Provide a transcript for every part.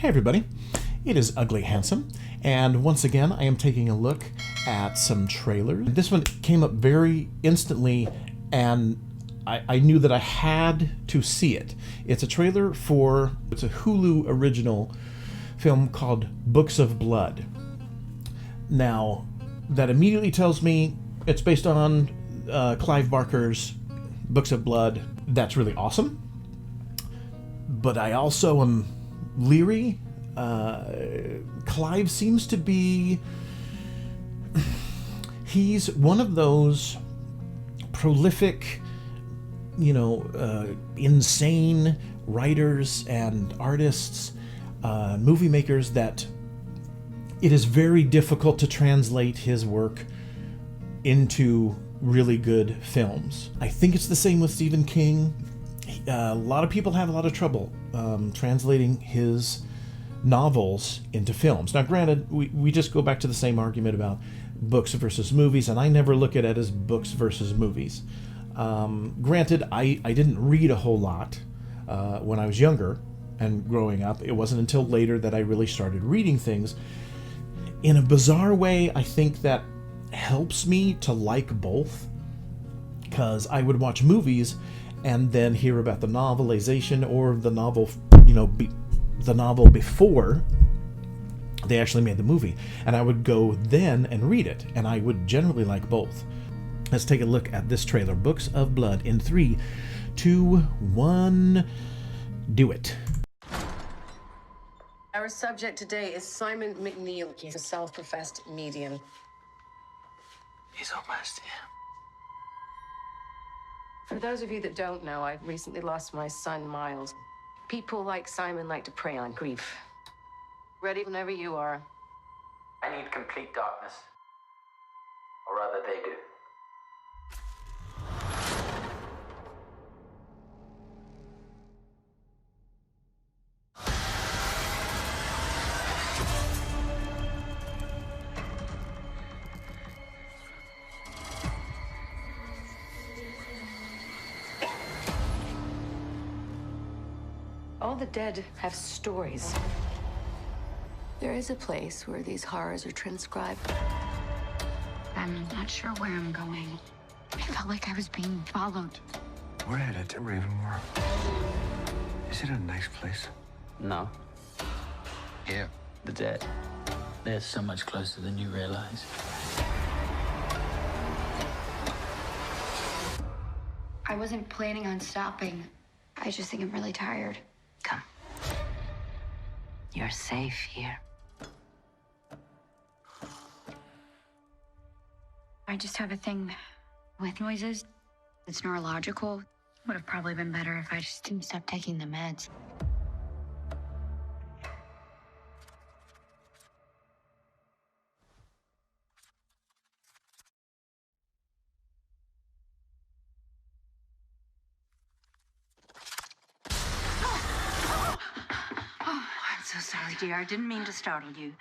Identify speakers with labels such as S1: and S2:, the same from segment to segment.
S1: Hey everybody, it is Ugly Handsome, and once again I am taking a look at some trailers. This one came up very instantly, and I knew that I had to see it. It's a trailer for, it's a Hulu original film called Books of Blood. Now, that immediately tells me it's based on Clive Barker's Books of Blood. That's really awesome. But I also am leery. Clive seems to be... he's one of those prolific, insane writers and artists, movie makers that it is very difficult to translate his work into really good films. I think it's the same with Stephen King. A lot of people have a lot of trouble translating his novels into films. Now, granted, we just go back to the same argument about books versus movies, and I never look at it as books versus movies. Granted, I didn't read a whole lot when I was younger and growing up. It wasn't until later that I really started reading things. In a bizarre way, I think that helps me to like both, because I would watch movies and then hear about the novelization or the novel, the novel before they actually made the movie, and I would go then and read it, and I would generally like both. Let's take a look at this trailer, Books of Blood, in 3, 2, 1, do it.
S2: Our subject today is Simon McNeil. He's a self-professed medium.
S3: He's almost here.
S2: For those of you that don't know, I've recently lost my son, Miles. People like Simon like to prey on grief. Ready whenever you are.
S3: I need complete darkness. Or rather, they do.
S2: All the dead have stories. There is a place where these horrors are transcribed.
S4: I'm not sure where I'm going. I felt like I was being followed.
S5: We're headed to Ravenmore. Is it a nice place?
S6: No.
S5: Yeah.
S6: The dead. They're so much closer than you realize.
S4: I wasn't planning on stopping. I just think I'm really tired.
S7: Come. You're safe here.
S4: I just have a thing with noises. It's neurological. Would have probably been better if I just didn't stop taking the meds.
S7: I'm so sorry, dear. I didn't mean to startle you.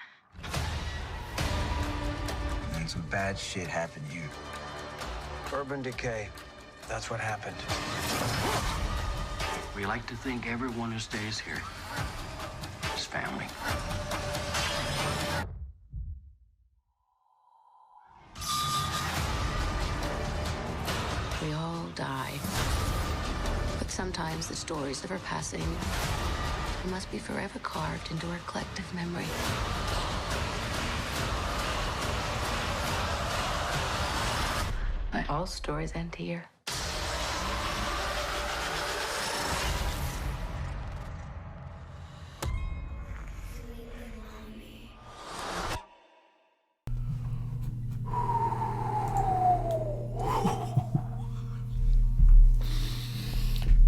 S5: And some bad shit happened to you. Urban decay. That's what happened.
S3: We like to think everyone who stays here is family.
S2: We all die. But sometimes the stories of our passing must be forever carved into our collective memory. But all stories end here.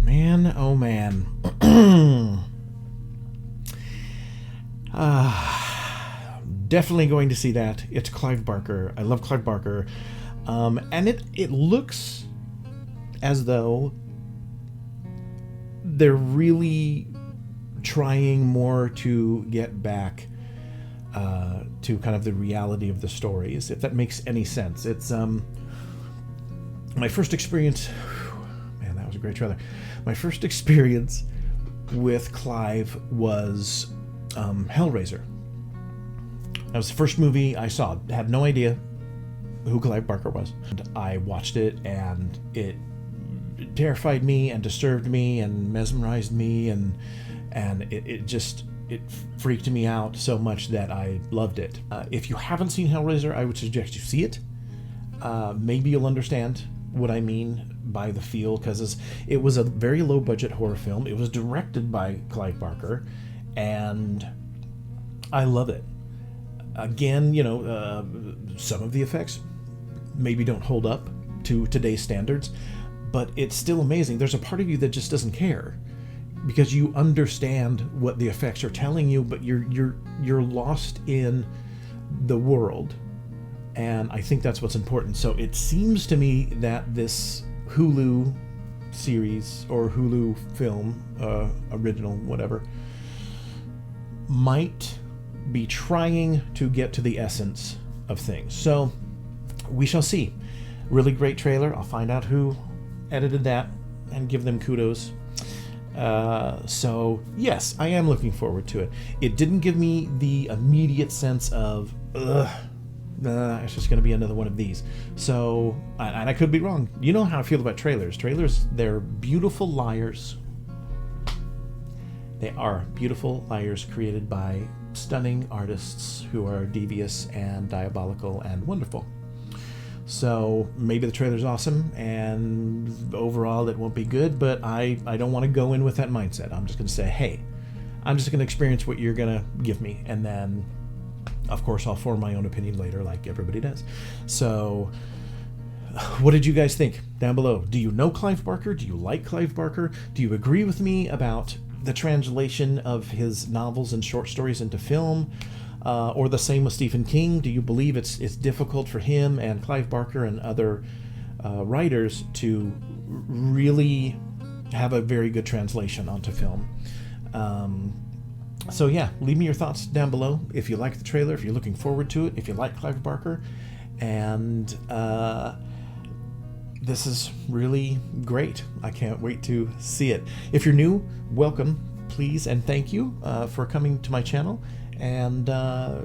S1: Man, oh man. Definitely going to see that. It's Clive Barker. I love Clive Barker. And it looks as though they're really trying more to get back to kind of the reality of the stories, if that makes any sense. It's my first experience... Man, that was a great trailer. My first experience with Clive was Hellraiser. That was the first movie I saw. Had no idea who Clive Barker was. And I watched it, and it terrified me and disturbed me and mesmerized me, and it freaked me out so much that I loved it. If you haven't seen Hellraiser, I would suggest you see it. Maybe you'll understand what I mean by the feel, because it was a very low budget horror film. It was directed by Clive Barker, and I love it. Again, some of the effects maybe don't hold up to today's standards, but it's still amazing. There's a part of you that just doesn't care, because you understand what the effects are telling you, but you're lost in the world, and I think that's what's important. So it seems to me that this HULU series or HULU film, original, whatever, might be trying to get to the essence of things. So we shall see. Really great trailer. I'll find out who edited that and give them kudos. So yes, I am looking forward to it. It didn't give me the immediate sense of it's just going to be another one of these. So, and I could be wrong. You know how I feel about trailers. Trailers, they're beautiful liars. They are beautiful liars created by stunning artists who are devious and diabolical and wonderful. So maybe the trailer's awesome, and overall it won't be good, but I don't want to go in with that mindset. I'm just going to say, hey, I'm just going to experience what you're going to give me, and then, of course, I'll form my own opinion later, like everybody does. So, what did you guys think? Down below. Do you know Clive Barker? Do you like Clive Barker? Do you agree with me about the translation of his novels and short stories into film? Or the same with Stephen King? Do you believe it's difficult for him and Clive Barker and other writers to really have a very good translation onto film? So yeah, leave me your thoughts down below. If you like the trailer, if you're looking forward to it, if you like Clive Barker, and this is really great. I can't wait to see it. If you're new, welcome, please, and thank you for coming to my channel and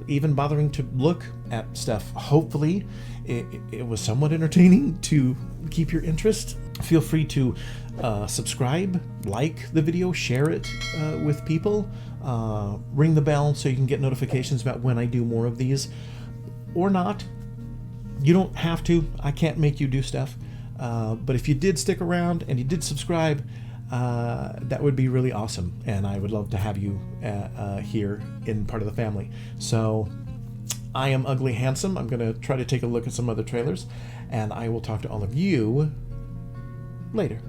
S1: even bothering to look at stuff. Hopefully it was somewhat entertaining to keep your interest. Feel free to subscribe, like the video, share it with people, ring the bell so you can get notifications about when I do more of these, or not. You don't have to. I can't make you do stuff. But if you did stick around and you did subscribe, that would be really awesome, and I would love to have you here in part of the family. So I am Ugly Handsome. I'm going to try to take a look at some other trailers, and I will talk to all of you later.